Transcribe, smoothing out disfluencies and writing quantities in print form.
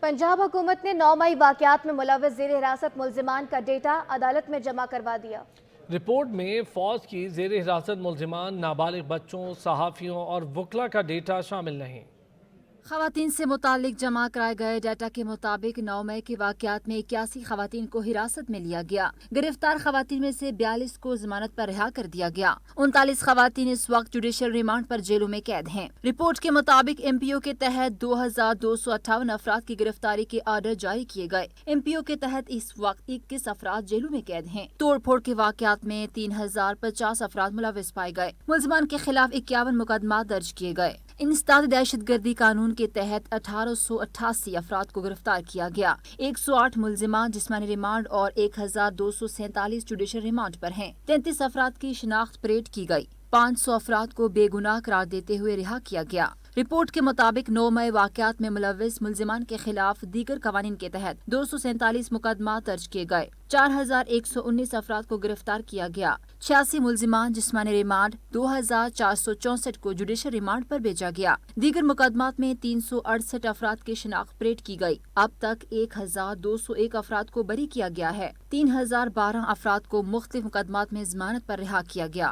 पंजाब हुकूमत ने 9 मई वाकयात में मुलव्वस ज़ेर हिरासत मुल्जिमान का डेटा अदालत में जमा करवा दिया। रिपोर्ट में फौज की ज़ेर हिरासत मुल्जिमान, नाबालिग बच्चों, सहाफ़ियों और वकला का डेटा शामिल नहीं। खवातीन से मुतालिक जमा कराए गए डाटा के मुताबिक 9 मई के वाकयात में 81 खवातीन को हिरासत में लिया गया। गिरफ्तार खवातीन में से 42 को जमानत पर रिहा कर दिया गया। 39 खवातीन इस वक्त जुडिशल रिमांड पर जेलों में कैद हैं। रिपोर्ट के मुताबिक MPO के तहत 2258 अफराद की गिरफ्तारी के आर्डर जारी किए गए। MPO के तहत इस वक्त 21 अफराद जेलों में कैद हैं। तोड़ फोड़ के वाकयात में 3050 अफराद मुलविस पाए गए। मुल्जिमान के खिलाफ 51 मुकदमा दर्ज किए गए। इंसदाद दहशतगर्दी कानून के तहत 1888 अफराद को गिरफ्तार किया गया। 108 मुल्जिमान जिस्मानी रिमांड और 1247 जुडिशल रिमांड पर हैं। 33 अफराद की शिनाख्त परेड की गई। 500 अफराद को बेगुनाह करार देते हुए रिहा किया गया। रिपोर्ट के मुताबिक 9 मई वाकयात में मुलविस मुल्जिमान के खिलाफ दीगर कवानीन के तहत 247 मुकदमा दर्ज किए गए। 4119 अफराद को गिरफ्तार किया गया। 86 मुल्जिमान जिस्मानी रिमांड, 2464 को जुडिशल रिमांड पर भेजा गया। दीगर मुकदमात में 368 अफराद की शिनाख्त परेड की गई। अब तक 1201 अफराद को बरी किया गया है। 3012 अफराद को मुख्तलिफ मुकदमात में जमानत पर रिहा किया गया।